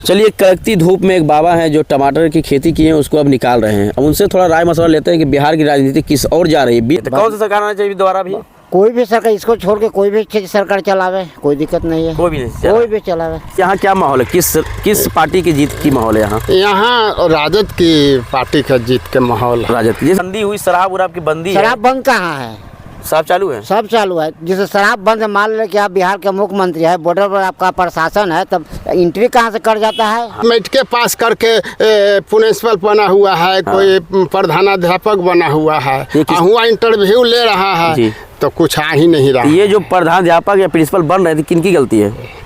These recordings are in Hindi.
चलिए, कड़कती धूप में एक बाबा हैं जो टमाटर की खेती किए हैं, उसको अब निकाल रहे हैं। अब उनसे थोड़ा राय मशवरा लेते हैं कि बिहार की राजनीति किस ओर जा रही है। तो कौन सा सरकार आना चाहिए दोबारा भी? कोई भी सरकार, इसको छोड़ के कोई भी सरकार चलावे, कोई दिक्कत नहीं है। कोई भी नहीं, कोई भी चलावे। यहाँ क्या माहौल है? किस पार्टी की जीत की माहौल है यहाँ? यहाँ राजद की पार्टी का जीत के माहौल। राजद की बंदी हुई, शराब उराब की बंदी है। शराब बंद कहाँ है? सब चालू है, सब चालू है। जिसे शराब बंद है, मान ले कि आप बिहार के मुख्यमंत्री है, बॉर्डर पर आपका प्रशासन है, तब एंट्री कहाँ से कर जाता है? मेट के पास करके प्रिंसिपल बना हुआ है, कोई प्रधानाध्यापक बना हुआ है, हुआ इंटरव्यू ले रहा है, तो कुछ आ ही नहीं रहा। ये जो प्रधानाध्यापक या प्रिंसिपल बन रहे थे, किनकी गलती है?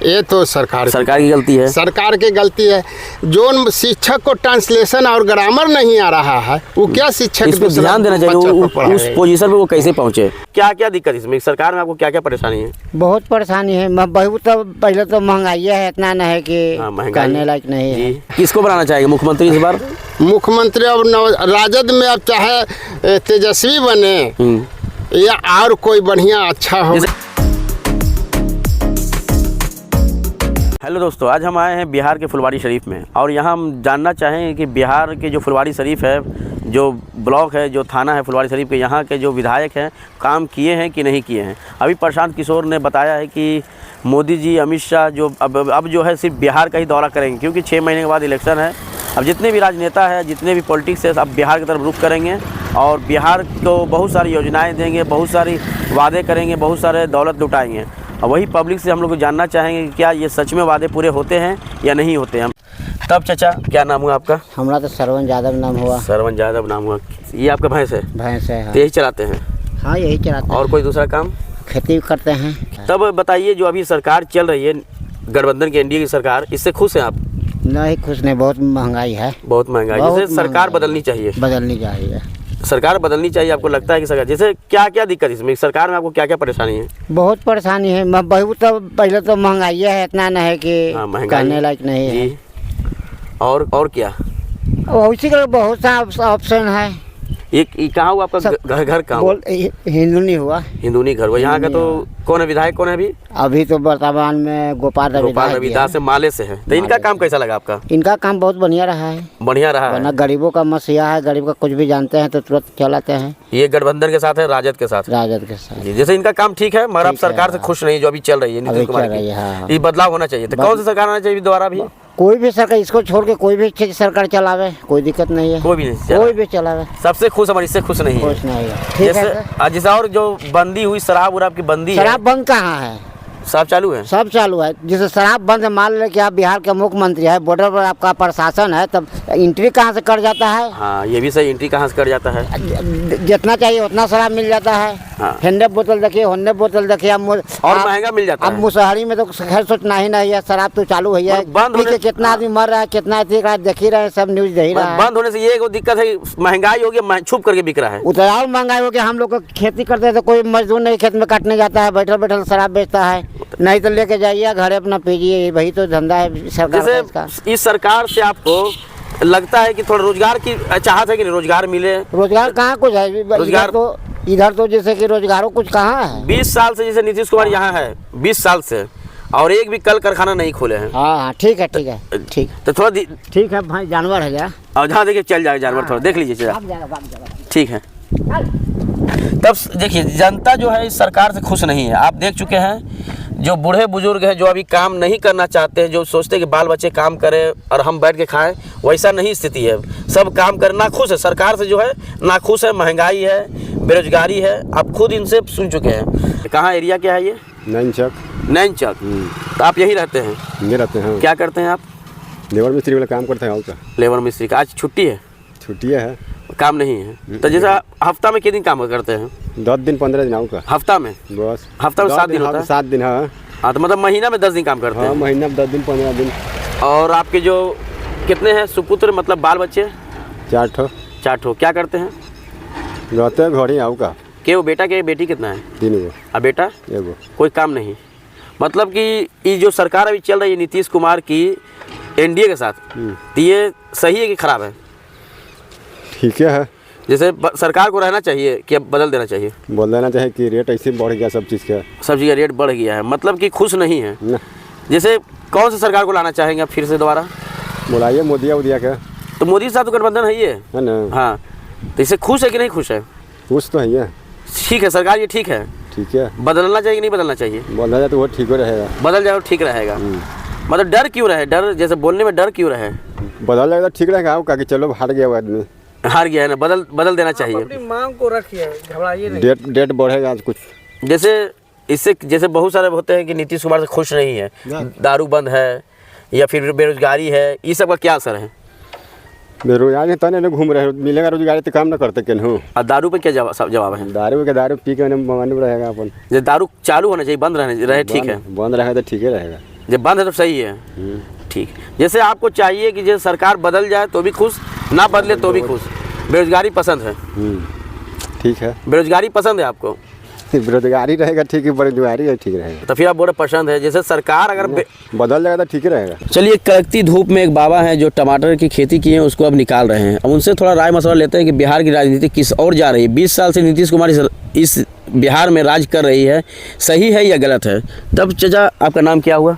ये तो सरकार की गलती है। सरकार की गलती है। जो शिक्षक को ट्रांसलेशन और ग्रामर नहीं आ रहा है, वो क्या शिक्षक इस पे ध्यान देना चाहिए। उस पोजीशन पे वो कैसे पहुंचे? क्या क्या दिक्कत इसमें? सरकार में आपको क्या क्या परेशानी है? बहुत परेशानी है। बहुत तो पहले तो महंगाई है, इतना न है कि कहने लायक नहीं है। किसको बनाना चाहेंगे मुख्यमंत्री इस बार? मुख्यमंत्री अब राजद में अब चाहे तेजस्वी बने या और कोई बढ़िया अच्छा हो। हेलो दोस्तों, आज हम आए हैं बिहार के फुलवारी शरीफ में और यहाँ हम जानना चाहेंगे कि बिहार के जो फुलवारी शरीफ है, जो ब्लॉक है, जो थाना है फुलवारी शरीफ के, यहाँ के जो विधायक हैं काम किए हैं कि नहीं किए हैं। अभी प्रशांत किशोर ने बताया है कि मोदी जी, अमित शाह जो अब जो है सिर्फ बिहार का ही दौरा करेंगे, क्योंकि 6 महीने के बाद इलेक्शन है। अब जितने भी राजनेता है, जितने भी पॉलिटिक्स है, अब बिहार की तरफ रुख करेंगे और बिहार को बहुत सारी योजनाएँ देंगे, बहुत सारी वादे करेंगे, बहुत सारे दौलत लुटाएंगे। और वही पब्लिक से हम लोग जानना चाहेंगे कि क्या ये सच में वादे पूरे होते हैं या नहीं होते हैं। तब चाचा, क्या नाम हुआ आपका? हमारा तो सरवन यादव नाम हुआ। सरवन यादव नाम हुआ। ये आपका भैंस है? भैंस है। तो यही चलाते हैं? हाँ, यही चलाते हैं। और कोई दूसरा काम? खेती करते हैं। तब बताइए, जो अभी सरकार चल रही है गठबंधन की, एनडीए की सरकार, इससे खुश हैं आप? नहीं, खुश नहीं। बहुत महंगाई है। बहुत महंगाई। जैसे सरकार बदलनी चाहिए। बदलनी चाहिए। सरकार बदलनी चाहिए। आपको लगता है कि सरकार, जैसे क्या क्या दिक्कत इसमें? सरकार में आपको क्या क्या परेशानी है? बहुत परेशानी है। बहुत तो पहले तो महंगाई है, इतना न है कि कहने लायक नहीं है। और क्या? उसी का बहुत सा ऑप्शन है। ये कहाँ हुआ आपका घर कहाँ? हिंदुनी हुआ। हिंदुनी घर हुआ। यहाँ का तो कौन है विधायक? कौन है अभी? अभी तो वर्तमान में गोपाल रविदास से माले से है। तो इनका काम कैसा लगा आपका? इनका काम बहुत बढ़िया रहा है। बढ़िया रहा है। गरीबों का मसीहा है, गरीब का कुछ भी जानते हैं तो तुरंत चलाते हैं। ये गठबंधन के साथ है, राजद के साथ? राजद के साथ। जैसे इनका काम ठीक है, मगर आप सरकार से खुश नहीं जो अभी चल रही है नीतीश कुमार की? ये बदलाव होना चाहिए। तो कौन सी सरकार आना चाहिए दोबारा भी? कोई भी सरकार, इसको छोड़ के कोई भी सरकार चलावे, कोई दिक्कत नहीं है। कोई भी नहीं, कोई भी चलावे। सबसे खुश हमारे, इससे खुश नहीं है। खुश नहीं है। ठीक है। जैसे और जो बंदी हुई, शराब उराब की बंदी है। शराब बंद कहाँ है? सब चालू है, सब चालू है। जिसे शराब बंद है, मान ले कि आप बिहार के मुख्यमंत्री है, बॉर्डर पर आपका प्रशासन है, तब एंट्री कहाँ से कर जाता है? हाँ, ये भी सही। एंट्री कहाँ से कर जाता है? जितना चाहिए उतना शराब मिल जाता है। हाँ। हिंडे बोतल देखिए, होंडे बोतल देखिए। और महंगा मिल जाता है। अब मुसहरी में तो खैर सोचना ही नहीं है, शराब तो चालू है। बंद होने कितना आदमी मर रहा है, कितना देख ही रहे हैं, सब न्यूज दे रहा है। बंद होने से ये दिक्कत है, महंगाई हो गई, छुप करके बिक रहा है। उतना और महंगाई हो गया। हम लोग खेती करते हैं तो कोई मजदूर नहीं खेत में काटने जाता है, बैठल बैठल शराब बेचता है। नहीं तो लेके जाइए घरे अपना पीजिए, वही तो धंधा है सरकार का। इस सरकार से आपको लगता है कि थोड़ा रोजगार की चाहत है कि रोजगार मिले? रोजगार कहाँ कुछ है? रोजगार तो इधर तो जैसे कि रोजगारों कुछ कहाँ है। 20 साल से जैसे नीतीश कुमार यहाँ है, 20 साल से, और एक भी कल कारखाना नहीं खोले हैं। हाँ, ठीक है, ठीक है, ठीक। तो थोड़ा ठीक है भाई, जानवर है जा। और जहाँ देखिए चल जाएगा जानवर, थोड़ा देख लीजिए। ठीक है। तब देखिए, जनता जो है इस सरकार से खुश नहीं है। आप देख चुके हैं, जो बूढ़े बुजुर्ग हैं, जो अभी काम नहीं करना चाहते हैं, जो सोचते हैं कि बाल बच्चे काम करें और हम बैठ के खाएं, वैसा नहीं स्थिति है। सब काम करना नाखुश है, सरकार से जो है नाखुश है। महंगाई है, बेरोजगारी है, आप खुद इनसे सुन चुके हैं। कहाँ एरिया क्या है ये? नैन चौक। तो आप यही रहते हैं? ये रहते हैं। क्या करते हैं आप? लेबर मिस्त्री वाला काम करते हैं। और क्या? लेबर मिस्त्री का आज छुट्टी है? छुट्टी है, काम नहीं है। तो जैसा हफ्ता में कितने दिन काम करते हैं? 10 दिन 15 दिन का हफ्ता में? बस हफ्ता में 7 दिन होता है? 7 दिन। हाँ, तो मतलब महीना में 10 दिन काम करते हैं? हाँ, महीना में 10 दिन 15 दिन। और आपके जो कितने हैं सुपुत्र, मतलब बाल बच्चे? 4 ठो। क्या करते हैं? रहते हैं घर ही। आओ का? के वो बेटा के बेटी कितना है? 3 गो। अब बेटा? एगो। कोई काम नहीं। मतलब कि ये जो सरकार अभी चल रही है नीतीश कुमार की, एनडीए के साथ, तो ये सही है कि खराब है? ठीक है। जैसे सरकार को रहना चाहिए कि अब बदल देना चाहिए? बोल देना चाहिए कि रेट ऐसे बढ़ गया, सब चीज़ का बढ़ गया है। मतलब कि खुश नहीं है। जैसे कौन सी सरकार को लाना चाहेंगे आप फिर से दोबारा? बुलाइए मोदिया उदिया का। तो मोदी के साथ तो गठबंधन है ही है ना? हाँ, तो इससे खुश है कि नहीं खुश है? कुछ तो है। ठीक है, सरकार ये ठीक है, ठीक है। बदलना चाहिए कि नहीं बदलना चाहिए? बोला जाए तो वो ठीक हो रहेगा। बदल जाए तो ठीक रहेगा। मतलब डर क्यों रहे? डर जैसे बोलने में डर क्यों रहे? बदल जाएगा तो ठीक रहेगा। आप कि चलो हार गया वो आदमी, हार गया है ना, बदल देना चाहिए। अपनी मांग को रखिए, घबराइए नहीं। डेट बढ़ेगा आज कुछ। जैसे इससे जैसे बहुत सारे होते हैं कि नीतीश कुमार से खुश नहीं है, दारू बंद है या फिर बेरोजगारी है, ये सब का क्या असर है? बेरोजगारी तो नहीं घूम रहे, मिलेगा रोजगारी तो काम ना करते केनहू। और दारू पे क्या जवाब है? दारू पी के मन रहेगा अपन। जैसे दारू चालू होना चाहिए, बंद रहे ठीक है। बंद रहेगा तो ठीक ही रहेगा। जब बंद है तो सही है, ठीक। जैसे आपको चाहिए कि जैसे सरकार बदल जाए तो भी खुश, ना बदले तो भी खुश। बेरोजगारी पसंद है? ठीक है। बेरोजगारी पसंद है आपको? बेरोजगारी रहेगा ठीक है, बेरोजगारी है ठीक रहेगा। तो फिर आप बोले पसंद है। जैसे सरकार अगर बदल जाएगा तो ठीक ही रहेगा। चलिए, कड़कती धूप में एक बाबा हैं जो टमाटर की खेती किए हैं, उसको अब निकाल रहे हैं। अब उनसे थोड़ा राय मशवरा लेते हैं कि बिहार की राजनीति किस ओर जा रही है। 20 साल से नीतीश कुमार इस बिहार में राज कर रही है, सही है या गलत है? तब चाचा, आपका नाम क्या हुआ?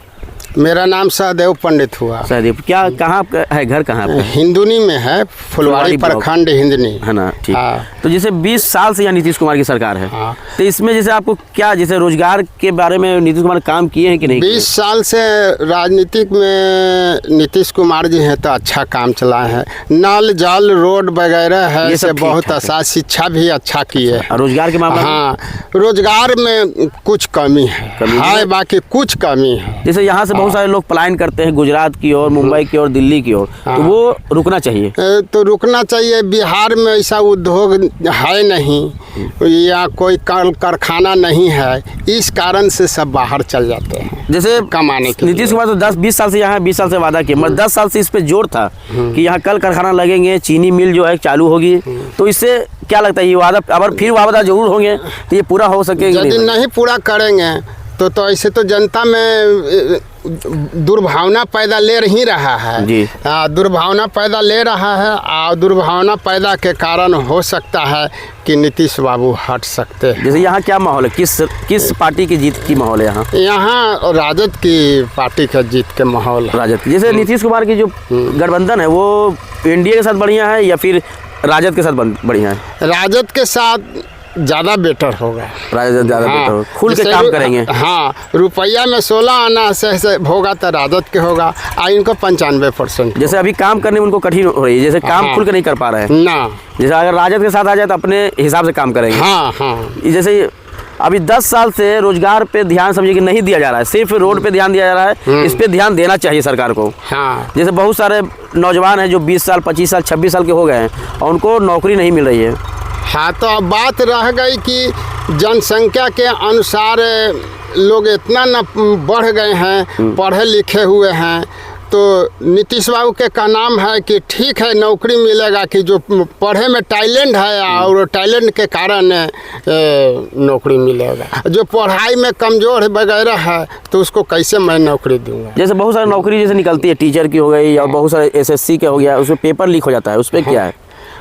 मेरा नाम सहदेव पंडित हुआ। सहदेव, क्या कहाँ आपका है घर? कहाँ आपका? हिंदुनी में है, फुलवाड़ी प्रखंड हिंदुनी है ना, ठीक। हाँ। तो जैसे 20 साल से यहाँ नीतीश कुमार की सरकार है, हाँ। तो इसमें जैसे आपको क्या, जैसे रोजगार के बारे में नीतीश कुमार काम किए हैं कि नहीं? 20 साल से राजनीतिक में नीतीश कुमार जी हैं तो अच्छा काम चलाए हैं। नल जल रोड वगैरह है, ये सब से ठीक बहुत ठाक अच्छा, शिक्षा भी अच्छा किए हैं। और रोजगार के मामले में? हाँ, रोजगार में कुछ कमी है, बाकी कुछ कमी है। जैसे यहाँ से बहुत सारे लोग पलायन करते हैं गुजरात की ओर, मुंबई की ओर, दिल्ली की ओर, तो वो रुकना चाहिए? तो रुकना चाहिए। बिहार में ऐसा उद्योग है नहीं या कोई कारखाना नहीं है, इस कारण से सब बाहर चल जाते हैं जैसे कमाने के लिए। नीतीश कुमार तो 10-20 साल से यहाँ 20 साल से वादा किया, मगर 10 साल से इस पे जोर था कि यहाँ कल कारखाना लगेंगे, चीनी मिल जो है चालू होगी। तो इससे क्या लगता है, ये वादा अगर फिर वादा जरूर होंगे तो ये पूरा हो सकेगा? यदि नहीं पूरा करेंगे तो ऐसे तो जनता में दुर्भावना पैदा ले ही रहा है जी। दुर्भावना पैदा ले रहा है, और दुर्भावना पैदा के कारण हो सकता है कि नीतीश बाबू हट सकते हैं। जैसे यहाँ क्या माहौल है, किस पार्टी की जीत की माहौल है यहाँ? यहाँ राजद की पार्टी का जीत के माहौल है। राजद की। जैसे नीतीश कुमार की जो गठबंधन है वो एनडीए के साथ बढ़िया है या फिर राजद के साथ बढ़िया है? राजद के साथ ज़्यादा बेटर होगा। राजद ज़्यादा हाँ, बेटर होगा, खुल के काम करेंगे। हाँ, रुपया में 16 आना से होगा तो राजद के होगा, और इनको 95%। जैसे अभी काम करने में उनको कठिन हो रही है, जैसे काम खुल के नहीं कर पा रहे हैं ना। जैसे अगर राजद के साथ आ जाए तो अपने हिसाब से काम करेंगे। हाँ हाँ। जैसे अभी 10 साल से रोजगार पे ध्यान समझिए कि नहीं दिया जा रहा है, सिर्फ रोड पे ध्यान दिया जा रहा है। इस पे ध्यान देना चाहिए सरकार को। हाँ। जैसे बहुत सारे नौजवान हैं जो 20 साल 25 साल 26 साल के हो गए हैं और उनको नौकरी नहीं मिल रही है। हाँ, तो अब बात रह गई कि जनसंख्या के अनुसार लोग इतना न बढ़ गए हैं, पढ़े लिखे हुए हैं, तो नीतीश बाबू के का नाम है कि ठीक है नौकरी मिलेगा, कि जो पढ़े में टैलेंट है और टैलेंट के कारण नौकरी मिलेगा। जो पढ़ाई में कमज़ोर वगैरह है तो उसको कैसे मैं नौकरी दूंगा? जैसे बहुत सारी नौकरी जैसे निकलती है, टीचर की हो गई और बहुत सारे एसएससी के हो गया, उसमें पेपर लीक हो जाता है, उस पर क्या है?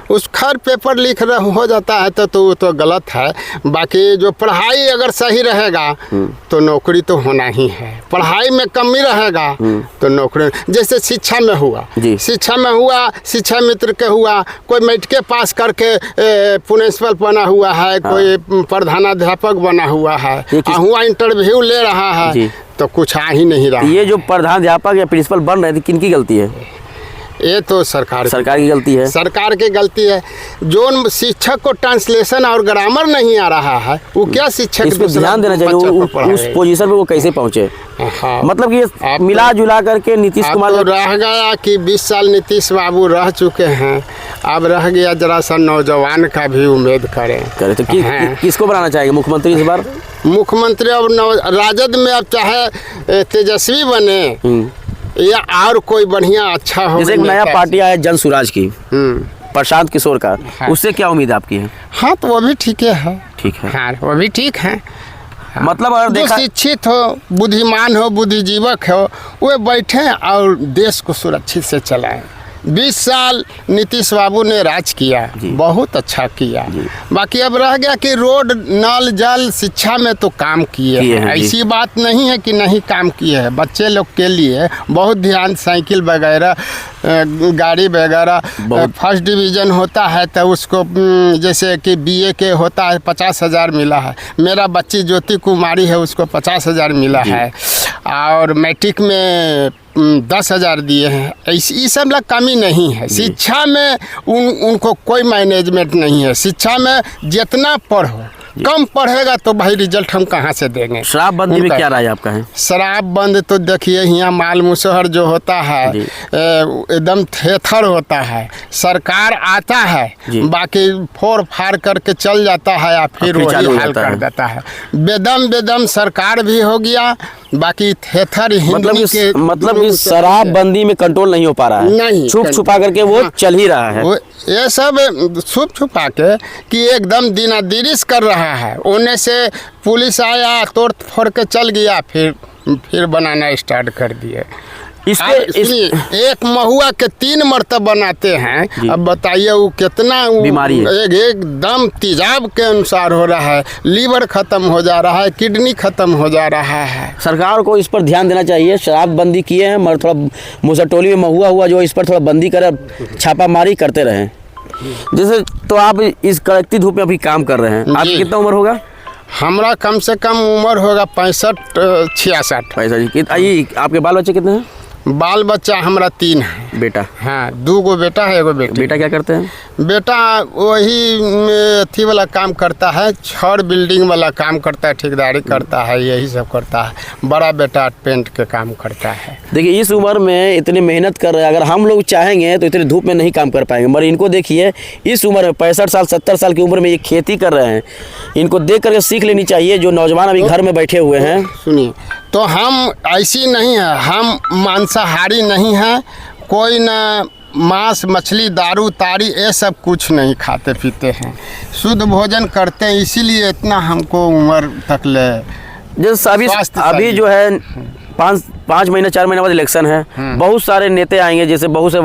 उस खैर पेपर लीक हो जाता है तो तो गलत है। बाकी जो पढ़ाई अगर सही रहेगा तो नौकरी तो होना ही है। पढ़ाई में कमी रहेगा तो नौकरी, जैसे शिक्षा में हुआ, शिक्षा में हुआ, शिक्षा मित्र के हुआ, कोई मैट्रिक पास करके प्रिंसिपल बना हुआ है, कोई प्रधानाध्यापक बना हुआ है, हुआ इंटरव्यू ले रहा है, तो कुछ आ ही नहीं रहा। ये जो प्रधानाध्यापक या प्रिंसिपल बन रहे थे, किनकी गलती है? ये तो सरकार की गलती है। सरकार की गलती है। जो शिक्षक को ट्रांसलेशन और ग्रामर नहीं आ रहा है, वो क्या शिक्षक इस पे ध्यान देना चाहिए, उस पोजीशन पे वो कैसे पहुंचे। हाँ। मतलब कि मिला जुला करके नीतीश कुमार तो रह गया कि 20 साल नीतीश बाबू रह चुके हैं, अब रह गया जरा सा नौजवान का भी उम्मीद करें तो किसको बनाना चाहेंगे मुख्यमंत्री इस बार? मुख्यमंत्री अब राजद में अब चाहे तेजस्वी बने या और कोई बढ़िया अच्छा हो। जैसे एक नया पार्टी आया जन सुराज की, प्रशांत किशोर का, उससे क्या उम्मीद आपकी है? हाँ, तो वो भी ठीक है। ठीक है। हाँ, वो भी ठीक है। मतलब अगर देखा, शिक्षित हो, बुद्धिमान हो, बुद्धिजीवक हो, वे बैठे और देश को सुरक्षित से चलाएं। 20 साल नीतीश बाबू ने राज किया, बहुत अच्छा किया। बाकी अब रह गया कि रोड, नल, जल, शिक्षा में तो काम किए हैं। ऐसी बात नहीं है कि नहीं काम किए हैं। बच्चे लोग के लिए बहुत ध्यान, साइकिल वगैरह, गाड़ी वगैरह, फर्स्ट डिवीज़न होता है तो उसको जैसे कि BA के होता है 50,000 मिला है। मेरा बच्ची ज्योति कुमारी है, उसको 50,000 मिला है। और मैट्रिक में 10,000 दिए हैं। ऐसी सब लग कमी नहीं है। शिक्षा में उनको कोई मैनेजमेंट नहीं है। शिक्षा में जितना पढ़ो, कम पढ़ेगा तो भाई रिजल्ट हम कहाँ से देंगे। शराबबंदी में क्या राय आपका है? शराबबंद तो देखिए यहाँ माल मुसहर जो होता है एकदम थेथर होता है। सरकार आता है, बाकी फोड़ फाड़ करके चल जाता है या फिर वही हाल कर देता है। बेदम सरकार भी हो गया, बाकी थेथर मतलब इस शराबबंदी में कंट्रोल नहीं हो पा रहा है। नहीं, छुप छुपा करके वो चल ही रहा है। ये सब छुप छुपा के कि एकदम दिनादिरिश कर रहा है। उन्हें से पुलिस आया, तोड़ फोड़ के चल गया, फिर बनाना स्टार्ट कर दिए। एक महुआ के 3 मरतब बनाते हैं। अब बताइए वो कितना बीमारी है। एकदम तेजाब के अनुसार हो रहा है। लीवर खत्म हो जा रहा है, किडनी खत्म हो जा रहा है। सरकार को इस पर ध्यान देना चाहिए। शराबबंदी किए हैं, मगर थोड़ा मुसहटोली में महुआ हुआ जो इस पर थोड़ा बंदी करे, छापामारी करते रहें। जैसे तो आप इस कड़कती धूप में अभी काम कर रहे हैं, आपकी कितना उम्र होगा? हमारा कम से कम उम्र होगा 65-66। आपके बाल बच्चे कितने हैं? बाल बच्चा हमारा 3 है। बेटा? हाँ, 2 बेटा है, 1 बेटी। बेटा क्या करते हैं? बेटा वही अथी वाला काम करता है, छड़ बिल्डिंग वाला काम करता है, ठेकेदारी करता है, यही सब करता है। बड़ा बेटा पेंट के काम करता है। देखिए इस उम्र में इतनी मेहनत कर रहे हैं, अगर हम लोग चाहेंगे तो इतनी धूप में नहीं काम कर पाएंगे। मगर इनको देखिए इस उम्र में 65 साल 70 साल की उम्र में ये खेती कर रहे हैं। इनको देख करके सीख लेनी चाहिए, जो नौजवान अभी घर में बैठे हुए हैं। सुनिए, तो हम ऐसी नहीं है, हम मांसाहारी नहीं हैं। कोई न मांस, मछली, दारू, ताड़ी ये सब कुछ नहीं खाते पीते हैं, शुद्ध भोजन करते हैं। इसीलिए इतना हमको उम्र तक ले जैसे अभी जो है 5 महीने 4 महीने बाद इलेक्शन है। बहुत सारे नेता आएंगे, जैसे बहुत से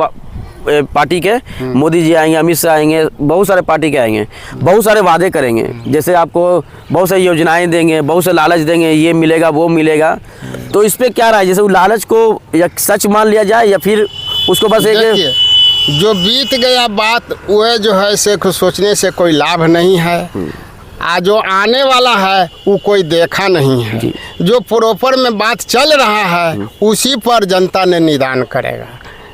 पार्टी के मोदी जी आएंगे, अमित शाह आएंगे, बहुत सारे पार्टी के आएंगे, बहुत सारे वादे करेंगे। जैसे आपको बहुत सारी योजनाएं देंगे, बहुत से लालच देंगे, ये मिलेगा वो मिलेगा। तो इस पर क्या राय? जैसे वो लालच को या सच मान लिया जाए या फिर उसको बस एक जो बीत गया बात वह जो है से सोचने से कोई लाभ नहीं है। आज जो आने वाला है वो कोई देखा नहीं है। जो प्रॉपर में बात चल रहा है उसी पर जनता ने निदान करेगा।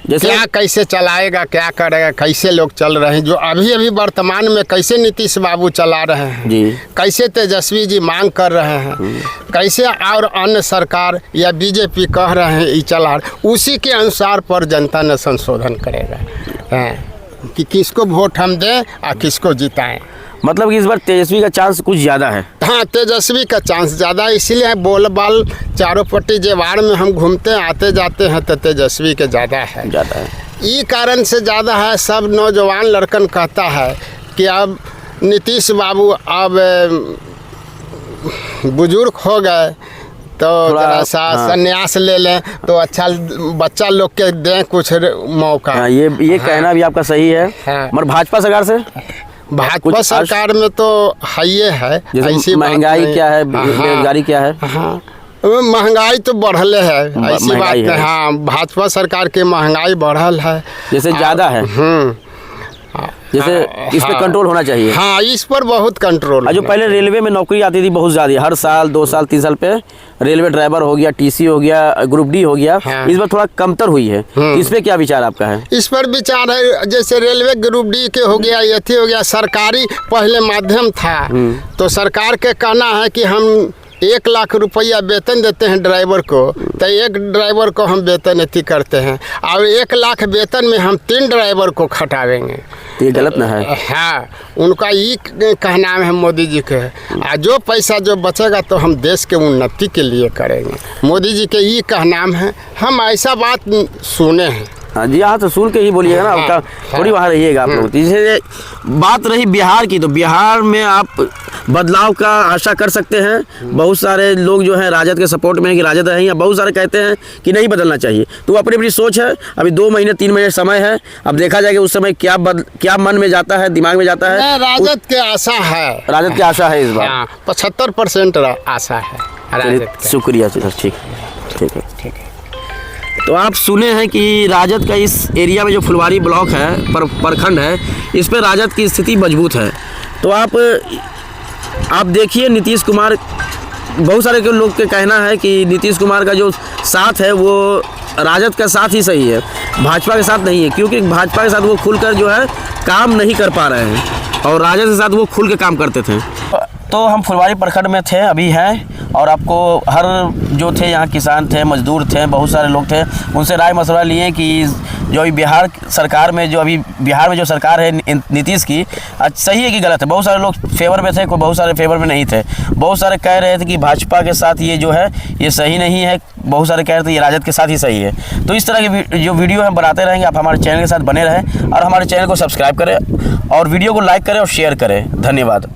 जैसे क्या कैसे चलाएगा, क्या करेगा, कैसे लोग चल रहे हैं। जो अभी वर्तमान में कैसे नीतीश बाबू चला रहे हैं जी, कैसे तेजस्वी जी मांग कर रहे हैं, कैसे और अन्य सरकार या बीजेपी कह रहे हैं ये चला, उसी के अनुसार पर जनता ने संशोधन करेगा कि किसको वोट हम दें और किसको जिताएं। मतलब कि इस बार तेजस्वी का चांस कुछ ज़्यादा है। हाँ, तेजस्वी का चांस ज़्यादा है। इसीलिए बोल बाल चारों पट्टी जेवाड़ में हम घूमते हैं, आते जाते हैं तो तेजस्वी के ज़्यादा है। ये कारण से ज़्यादा है। सब नौजवान लड़कन कहता है कि अब नीतीश बाबू अब बुजुर्ग हो गए तो जरा सा संन्यास ले लें तो अच्छा, बच्चा लोग के दें कुछ मौका। ये कहना भी आपका सही है। मगर भाजपा सरकार से, भाजपा सरकार में तो हाइए है। ऐसी महंगाई क्या है, बेरोजगारी क्या है? हाँ, महंगाई तो बढ़ल है, ऐसी बात है। हाँ, भाजपा सरकार की महंगाई बढ़ल है, जैसे ज़्यादा है। जैसे इस पे कंट्रोल होना चाहिए। हाँ, इस पर बहुत कंट्रोल। जो पहले रेलवे में नौकरी आती थी बहुत ज़्यादा, हर साल 2 साल 3 साल पे रेलवे ड्राइवर हो गया, TC हो गया, ग्रुप D हो गया। इस बार थोड़ा कमतर हुई है। इस पे क्या विचार आपका है? इस पर विचार है, जैसे रेलवे ग्रुप D के हो गया, ये हो गया, सरकारी पहले माध्यम था तो सरकार के कहना है कि हम 1 लाख रुपया वेतन देते हैं ड्राइवर को, तो 1 ड्राइवर को हम वेतन अति करते हैं और 1 लाख वेतन में हम 3 ड्राइवर को खटावेंगे। ये गलत ना है? हाँ, उनका ये कहना है मोदी जी के। जो पैसा जो बचेगा तो हम देश के उन्नति के लिए करेंगे, मोदी जी के ये कहना है। हम ऐसा बात सुने हैं। हाँ जी, हाँ, तो सुन के ही बोलिएगा ना, थोड़ी वहाँ रहिएगा आप लोग। जैसे बात रही बिहार की, तो बिहार में आप बदलाव का आशा कर सकते हैं। बहुत सारे लोग जो हैं राजद के सपोर्ट में हैं कि राजद रहें, या बहुत सारे कहते हैं कि नहीं बदलना चाहिए। तो अपनी अपनी सोच है। अभी 2 महीने 3 महीने समय है, अब देखा जाएगा उस समय क्या मन में जाता है, दिमाग में जाता है। राजद की आशा है, राजद की आशा है इस बार। 75% आशा है राजद की। शुक्रिया सर, ठीक है। तो आप सुने हैं कि राजद का इस एरिया में जो फुलवारी ब्लॉक है, प्रखंड है, इस पर राजद की स्थिति मजबूत है। तो आप देखिए नीतीश कुमार, बहुत सारे लोग के कहना है कि नीतीश कुमार का जो साथ है वो राजद का साथ ही सही है, भाजपा के साथ नहीं है, क्योंकि भाजपा के साथ वो खुलकर जो है काम नहीं कर पा रहे हैं और राजद के साथ वो खुल के काम करते थे। तो हम फुलवारी प्रखंड में थे, अभी हैं, और आपको हर जो थे यहाँ किसान थे, मजदूर थे, बहुत सारे लोग थे, उनसे राय मशवरा लिए कि जो अभी बिहार सरकार में जो सरकार है नीतीश की, सही है कि गलत है। बहुत सारे लोग फेवर में थे, कोई बहुत सारे फेवर में नहीं थे। बहुत सारे कह रहे थे कि भाजपा के साथ ये जो है ये सही नहीं है, बहुत सारे कह रहे थे ये राजद के साथ ही सही है। तो इस तरह की जो वीडियो हम बनाते रहेंगे, आप हमारे चैनल के साथ बने रहें और हमारे चैनल को सब्सक्राइब करें और वीडियो को लाइक करें और शेयर करें। धन्यवाद।